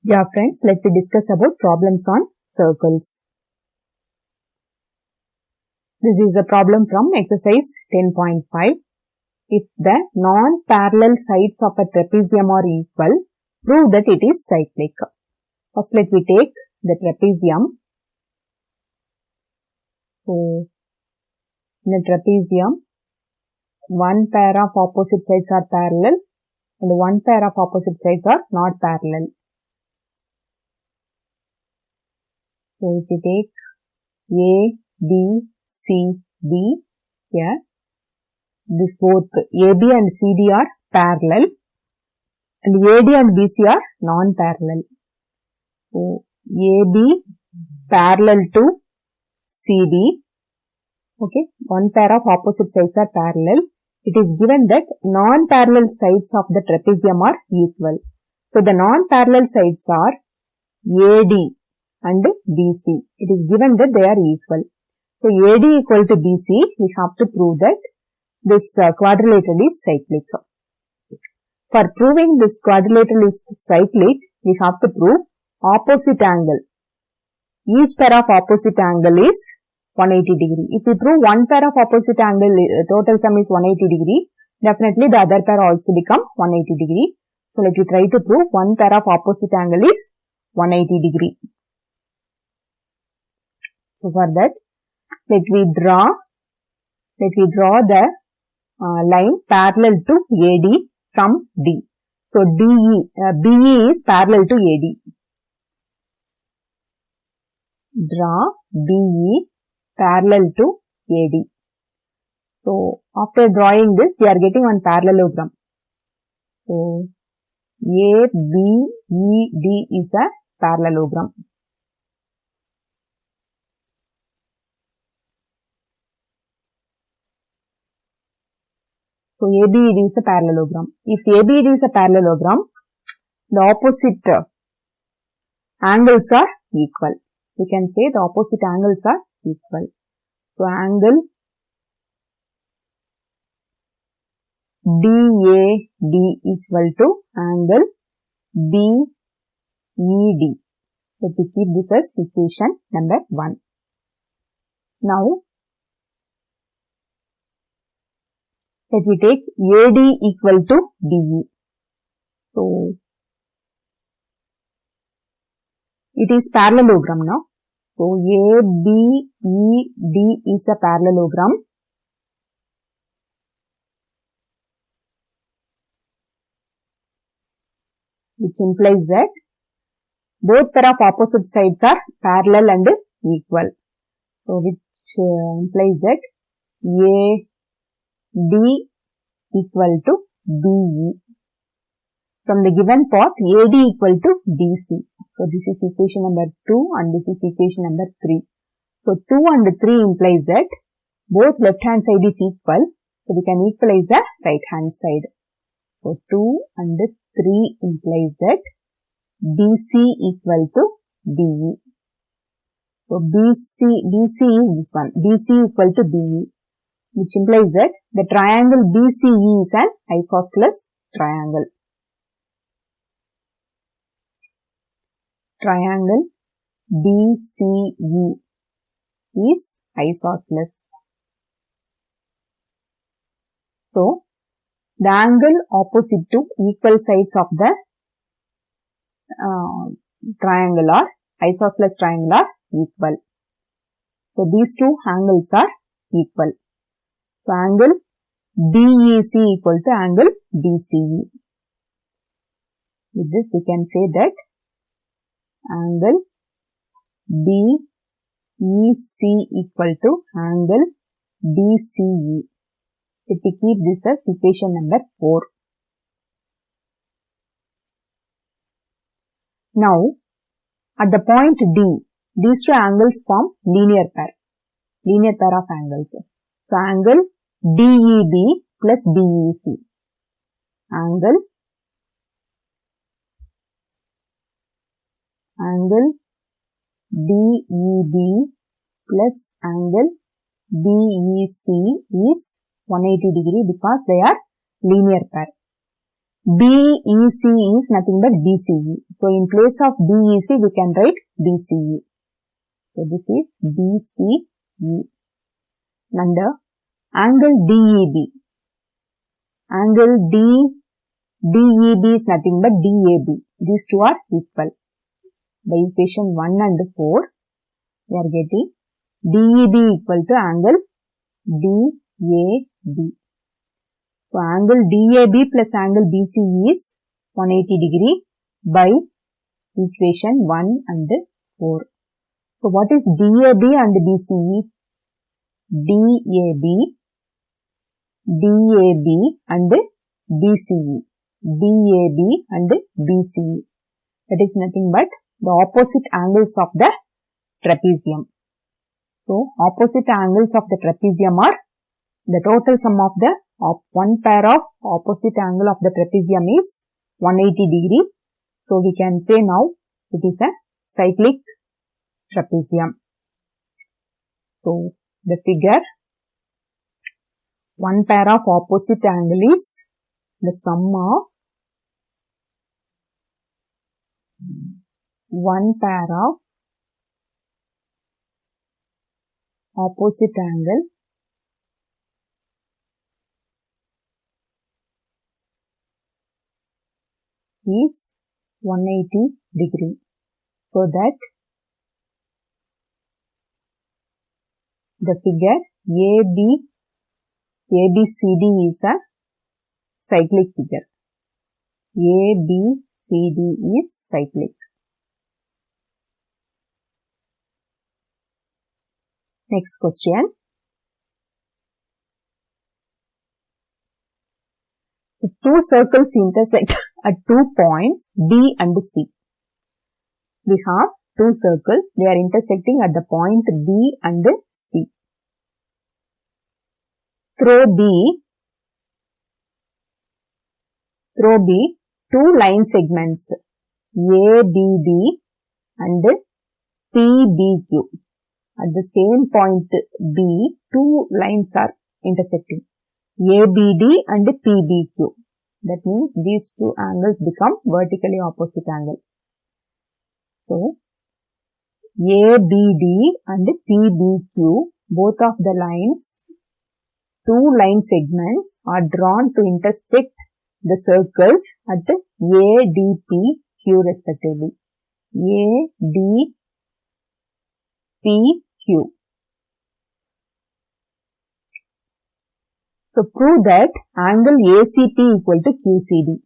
Yeah friends, let me discuss about problems on circles. This is a problem from exercise 10.5. If the non-parallel sides of a trapezium are equal, prove that it is cyclic. First let me take the trapezium. So, in a trapezium, one pair of opposite sides are parallel and one pair of opposite sides are not parallel. So, if we take A, B, C, D, here, this both AB and CD are parallel and AD and BC are non-parallel. So, AB parallel to CD, okay, one pair of opposite sides are parallel. It is given that non-parallel sides of the trapezium are equal. So, the non-parallel sides are AD and BC. It is given that they are equal. So, AD equal to BC, we have to prove that this quadrilateral is cyclic. For proving this quadrilateral is cyclic, we have to prove opposite angle. Each pair of opposite angle is 180 degree. If we prove one pair of opposite angle, total sum is 180 degree, definitely the other pair also become 180 degree. So, let you try to prove one pair of opposite angle is 180 degree. So, for that, let we draw the line parallel to AD from D. So, BE is parallel to AD. Draw BE parallel to AD. So, after drawing this, we are getting one parallelogram. So, ABED is a parallelogram. So, ABED is a parallelogram. If ABED is a parallelogram, the opposite angles are equal. We can say the opposite angles are equal. So, angle DAD equal to angle BED. Let me keep this as equation number 1. Now, let me take AD equal to DE. So, it is parallelogram now. So, ABED is a parallelogram. Which implies that both pair of opposite sides are parallel and equal. So, which implies that AD equal to BE. From the given part, AD equal to BC. So, this is equation number 2 and this is equation number 3. So, 2 and 3 implies that both left hand side is equal. So, we can equalize the right hand side. So, 2 and 3 implies that BC equal to BE. So, BC is this one. BC equal to BE. Which implies that the triangle BCE is an isosceles triangle. Triangle BCE is isosceles. So, the angle opposite to equal sides of the triangle or isosceles triangle are equal. So, these two angles are equal. So, angle BEC equal to angle BCE. With this, we can say that angle BEC equal to angle BCE. Let me keep this as equation number 4. Now, at the point D, these two angles form linear pair of angles. So, angle DEB plus BEC. Angle DEB plus angle BEC is 180 degree because they are linear pair. BEC is nothing but BCE. So in place of BEC we can write BCE. So this is BCE. And angle DEB. Angle DEB is nothing but DAB. These two are equal. By equation 1 and 4, we are getting DEB equal to angle DAB. So angle DAB plus angle BCE is 180 degree by equation 1 and 4. So what is DAB and BCE? DAB and BCE. DAB and BCE. That is nothing but the opposite angles of the trapezium. So opposite angles of the trapezium are the total sum of the one pair of opposite angle of the trapezium is 180 degree. So we can say now it is a cyclic trapezium. So the figure, one pair of opposite angle is the sum of one pair of opposite angle is 180 degree. So that the figure ABCD is a cyclic figure. ABCD is cyclic. Next question. If two circles intersect at 2 points B and C. We have two circles, they are intersecting at the point B and C. Through B, two line segments ABD and PBQ. At the same point B, two lines are intersecting ABD and PBQ. That means these two angles become vertically opposite angle. So, ABD and PBQ, both of the lines, two line segments are drawn to intersect the circles at ADPQ respectively. ADPQ. So, prove that angle ACP equal to QCD.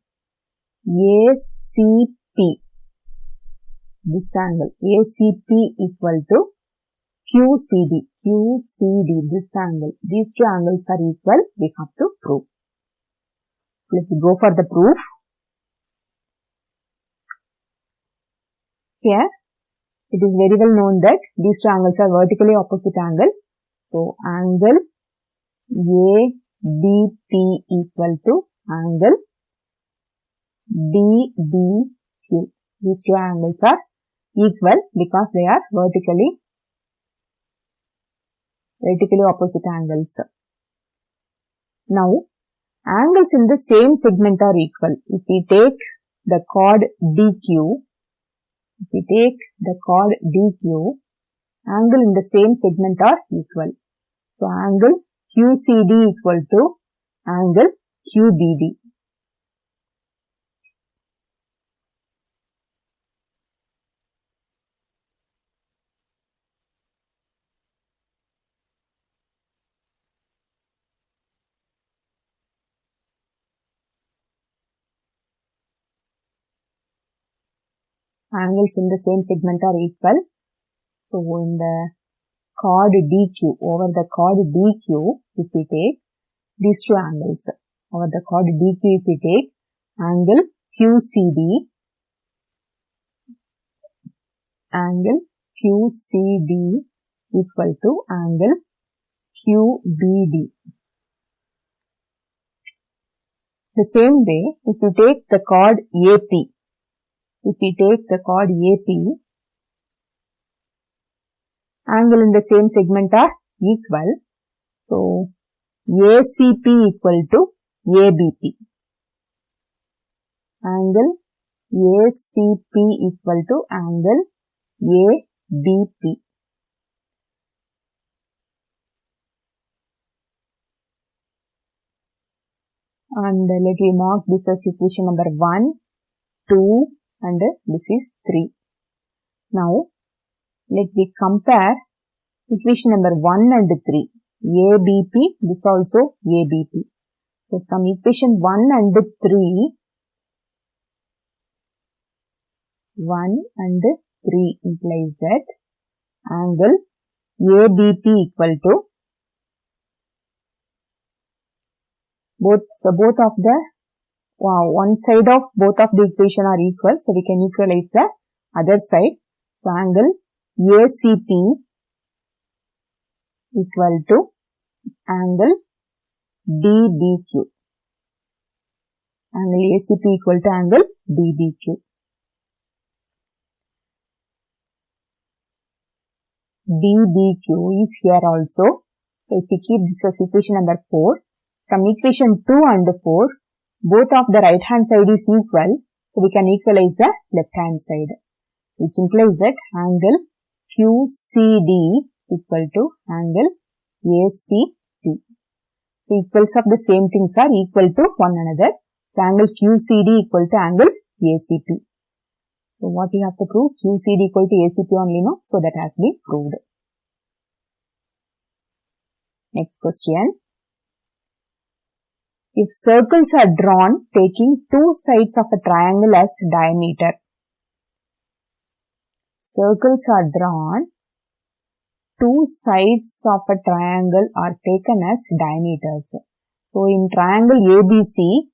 ACP. This angle ACP equal to QCD. QCD. This angle. These two angles are equal. We have to prove. Let's go for the proof. Here, it is very well known that these two angles are vertically opposite angle. So, angle ADP equal to angle DBQ. These two angles are equal because they are vertically opposite angles. Now, angles in the same segment are equal. If we take the chord DQ, angle in the same segment are equal. So, angle QCD equal to angle QBD. Angles in the same segment are equal. So, in the chord DQ, over the chord DQ, if we take these two angles, over the chord DQ, if we take angle QCD equal to angle QBD. The same way, if we take the chord AP, angle in the same segment are equal. So, ACP equal to ABP. angle ACP equal to angle ABP. And let me mark this as equation number 1, 2 and this is 3. Now, let me compare equation number 1 and 3. ABP, this also ABP. So, from equation 1 and 3, 1 and 3 implies that angle ABP equal to both of the one side of both of the equation are equal, so we can equalize the other side. So, angle ACP equal to angle DBQ. Angle ACP equal to angle DBQ. DBQ is here also. So, if we keep this as equation number 4, from equation 2 and 4, both of the right hand side is equal, so we can equalize the left hand side, which implies that angle QCD equal to angle ACP. The equals of the same things are equal to one another. So, angle QCD equal to angle ACP. So, what we have to prove? QCD equal to ACP only, no? So, that has been proved. Next question. If circles are drawn taking two sides of a triangle as diameter. Circles are drawn, two sides of a triangle are taken as diameters. So, in triangle ABC,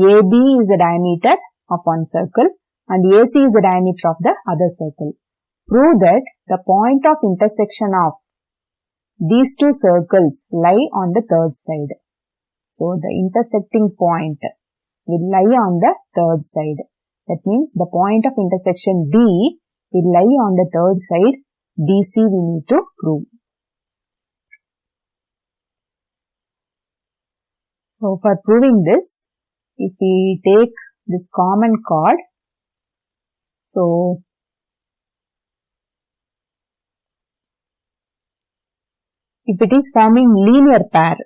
AB is the diameter of one circle and AC is the diameter of the other circle. Prove that the point of intersection of these two circles lie on the third side. So, the intersecting point will lie on the third side. That means the point of intersection D will lie on the third side. DC we need to prove. So, for proving this, if we take this common chord, so if it is forming linear pair,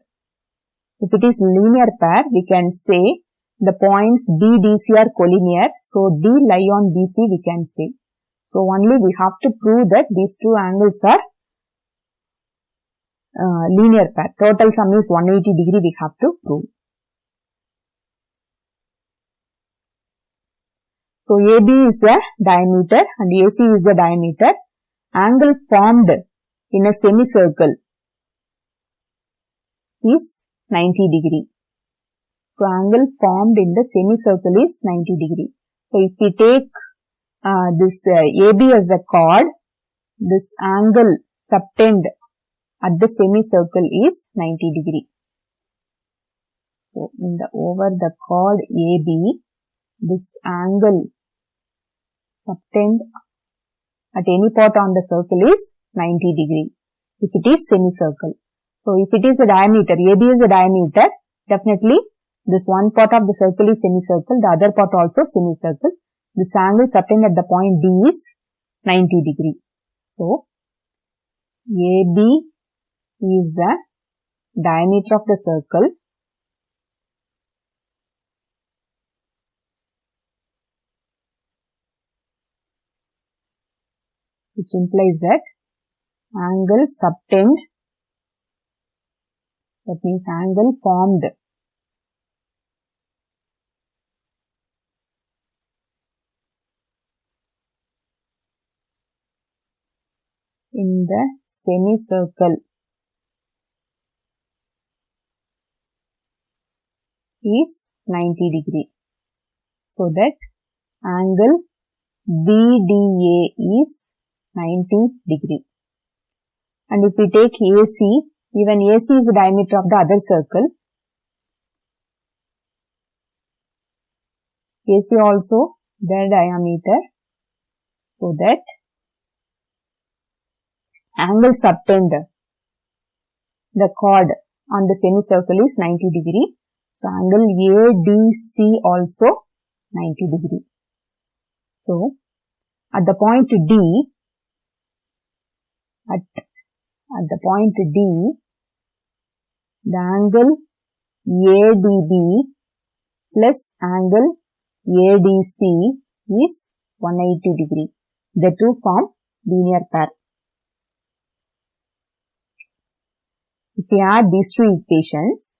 we can say the points B, DC are collinear. So, D lie on BC we can say. So, only we have to prove that these two angles are linear pair. Total sum is 180 degree we have to prove. So, AB is the diameter and AC is the diameter. Angle formed in a semicircle is 90 degree. So, angle formed in the semicircle is 90 degree. So, if we take this AB as the chord, this angle subtend at the semicircle is 90 degree. So, over the chord AB, this angle subtend at any part on the circle is 90 degree if it is semicircle. So, if it is a diameter, AB is a diameter, definitely this one part of the circle is semicircle, the other part also semicircle. This angle subtend at the point D is 90 degree. So, AB is the diameter of the circle. Which implies that angle subtend, that means angle formed in the semicircle is 90 degree. So, that angle BDA is 90 degree. And if we take AC, even AC is the diameter of the other circle. AC also the diameter. So, that angle subtend, the chord on the semicircle is 90 degree. So, angle ADC also 90 degree. So, at the point D, at the point D, the angle ADB plus angle ADC is 180 degree. The two form linear pair. If we add these two equations,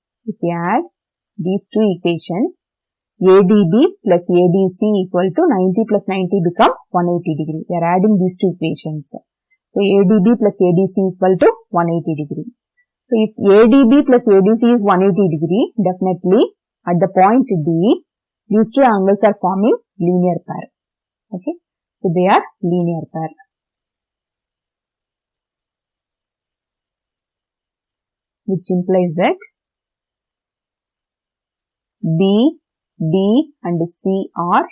ADB plus ADC equal to 90 plus 90 become 180 degree. We are adding these two equations. So, ADB plus ADC equal to 180 degree. So, if ADB plus ADC is 180 degree, definitely at the point D, these two angles are forming linear pair. Okay. So, they are linear pair. Which implies that B, D and C are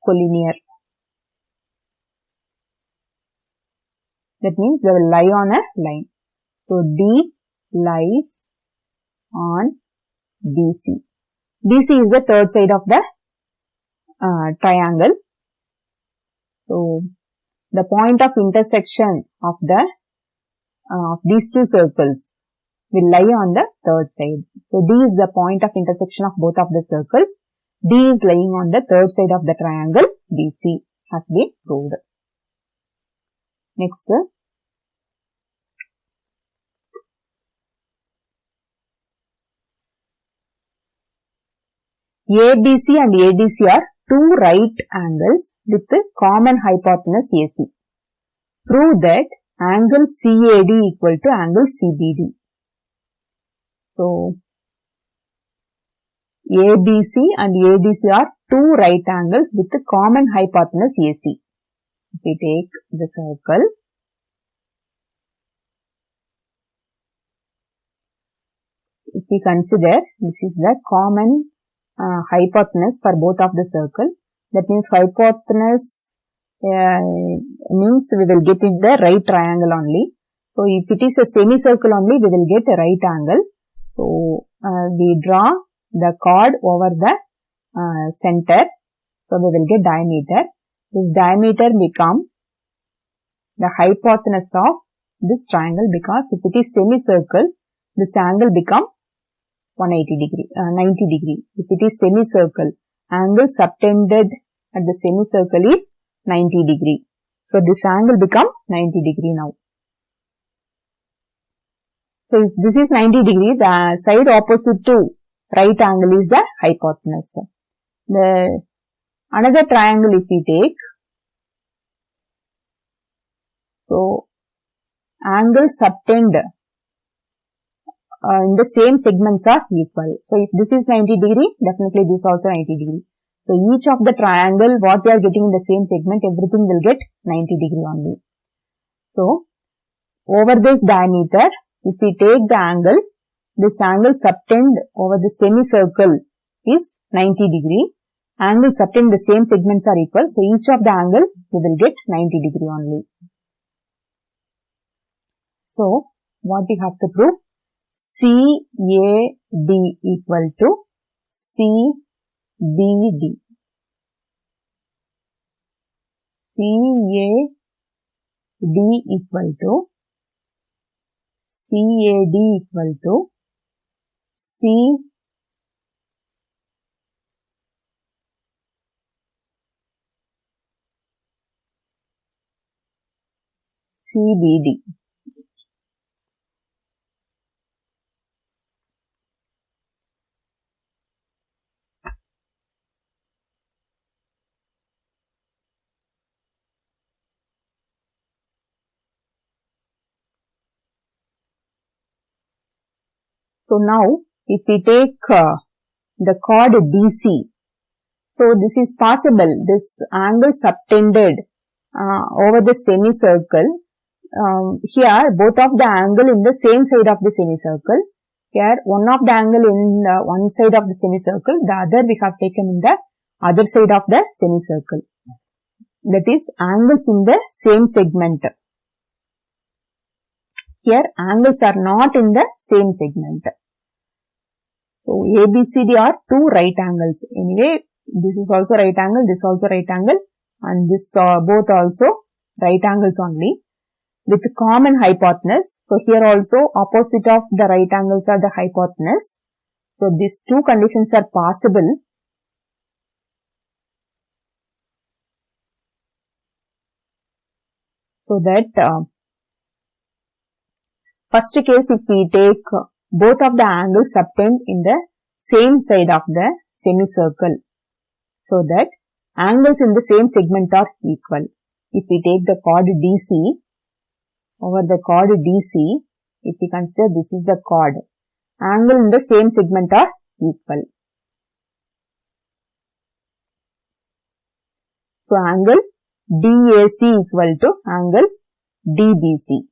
collinear. That means they will lie on a line. So, D lies on BC. BC is the third side of the triangle. So, the point of intersection of these two circles will lie on the third side. So, D is the point of intersection of both of the circles. D is lying on the third side of the triangle BC has been proved. Next, ABC and ADC are two right angles with common hypotenuse AC. Prove that angle CAD equal to angle CBD. So, ABC and ADC are two right angles with common hypotenuse AC. If we take the circle, if we consider this is the common hypotenuse for both of the circle, that means hypotenuse means we will get in the right triangle only. So, if it is a semicircle only, we will get a right angle. So, we draw the chord over the center. So, we will get diameter. This diameter become the hypotenuse of this triangle, because if it is semicircle, this angle become 180 degree, 90 degree. If it is semicircle, angle subtended at the semicircle is 90 degree. So, this angle become 90 degree now. So, if this is 90 degree, the side opposite to right angle is the hypotenuse. The another triangle if we take, so angle subtend in the same segments are equal. So, if this is 90 degree, definitely this also 90 degree. So, each of the triangle what we are getting in the same segment, everything will get 90 degree only. So, over this diameter, if we take the angle, this angle subtend over the semicircle is 90 degree. Angle subtend the same segments are equal. So, each of the angle we will get 90 degree only. So, what we have to prove? CAD equal to CBD. CAD equal to CBD. So, now if we take the chord DC, so this is possible, this angle subtended over the semicircle, here both of the angle in the same side of the semicircle, here one of the angle in one side of the semicircle, the other we have taken in the other side of the semicircle, that is angles in the same segment. Here angles are not in the same segment. So, ABCD are two right angles. Anyway, This is also right angle, this also right angle, and this both also right angles only with common hypotenuse. So here also opposite of the right angles are the hypotenuse. So these two conditions are possible. So that first case, if we take both of the angles obtained in the same side of the semicircle, so that angles in the same segment are equal. If we take the chord DC, over the chord DC, if we consider this is the chord, angle in the same segment are equal. So angle DAC equal to angle DBC.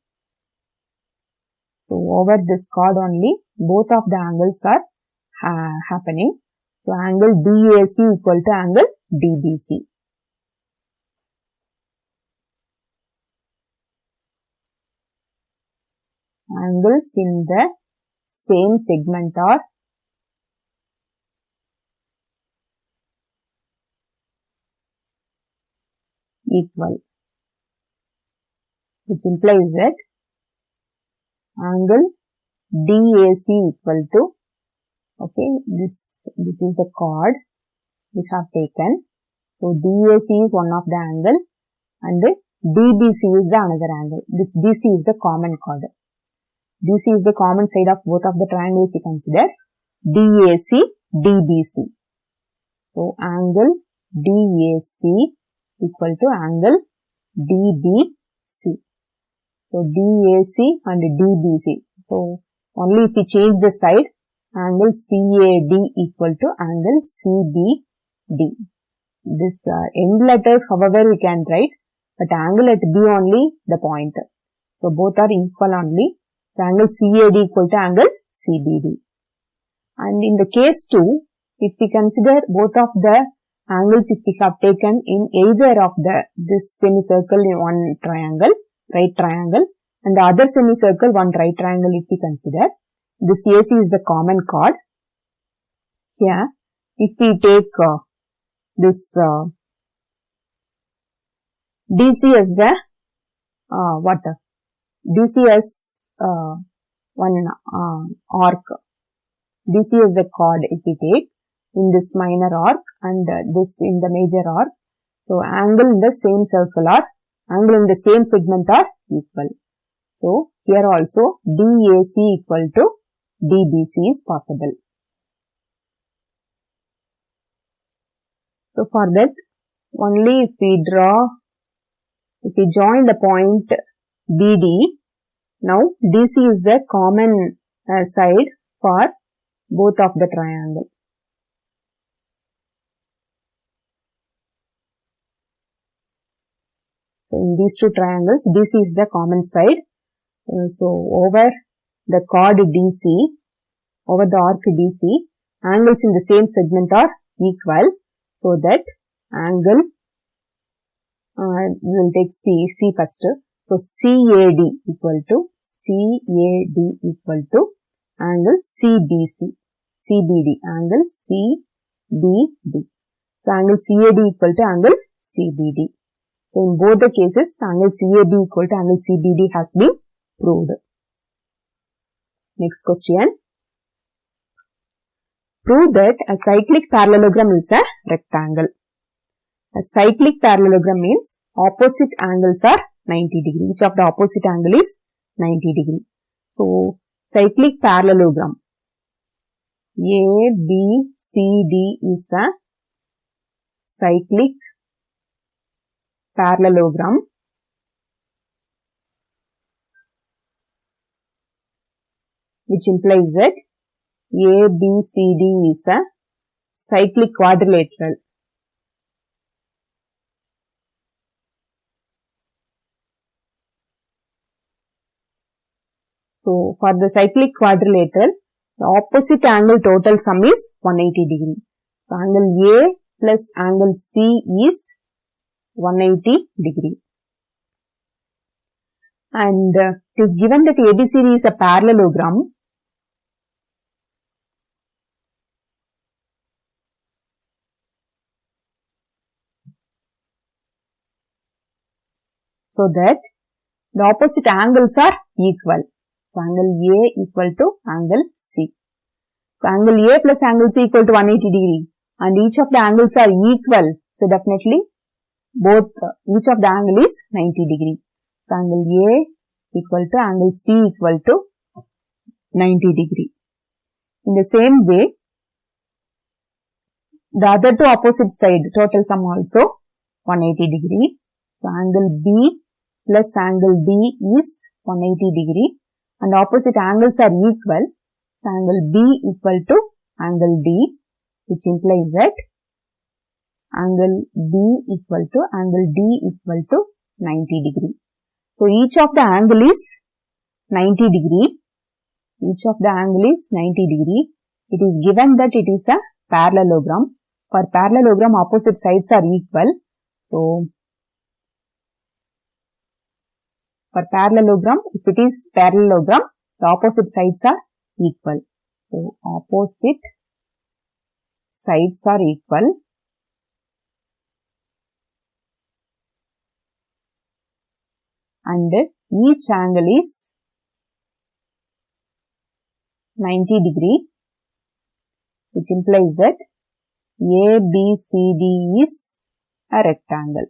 So over this chord only, both of the angles are happening. So angle DAC equal to angle DBC. Angles in the same segment are equal, which implies that angle DAC equal to, okay, this is the chord we have taken. So DAC is one of the angle and DBC is the another angle. This DC is the common chord. DC is the common side of both of the triangles we consider. DAC, DBC. So angle DAC equal to angle DBC. So DAC and DBC. So only if we change the side, angle CAD equal to angle CBD. This end letters, however, we can write, but angle at B only the point. So both are equal only. So angle CAD equal to angle CBD. And in the case 2, if we consider both of the angles if we have taken in either of this semicircle in one triangle, right triangle, and the other semicircle one right triangle if we consider, this AC is the common chord. Here, if we take this DC as the DC as one arc. DC is the chord if we take in this minor arc and this in the major arc. So angle in the same circle or angle in the same segment are equal. So here also DAC equal to DBC is possible. So for that, only if we join the point BD, now DC is the common side for both of the triangle. So in these two triangles, DC is the common side. So over the chord DC, over the arc DC, angles in the same segment are equal. So that angle, we will take C first. So CAD equal to angle CBD, angle CBD. So angle CAD equal to angle CBD. So in both the cases, angle CAD equal to angle CBD has been proved. Next question. Prove that a cyclic parallelogram is a rectangle. A cyclic parallelogram means opposite angles are 90 degree. Each of the opposite angle is 90 degree. So cyclic parallelogram ABCD is a cyclic parallelogram which implies that ABCD is a cyclic quadrilateral. So for the cyclic quadrilateral, the opposite angle total sum is 180 degree. So angle A plus angle C is 180 degree. And it is given that ABCD is a parallelogram. so that the opposite angles are equal. So angle A equal to angle C. So angle A plus angle C equal to 180 degree and each of the angles are equal. So definitely each of the angle is 90 degree. So angle A equal to angle C equal to 90 degree. In the same way, the other two opposite side total sum also 180 degree. So angle B plus angle D is 180 degree and opposite angles are equal. So angle B equal to angle D, which implies that angle B equal to angle D equal to 90 degree. So each of the angle is 90 degree. Each of the angle is 90 degree. It is given that it is a parallelogram. For parallelogram, opposite sides are equal. So for parallelogram, if it is parallelogram, the opposite sides are equal. So opposite sides are equal. And each angle is 90 degree, which implies that ABCD is a rectangle.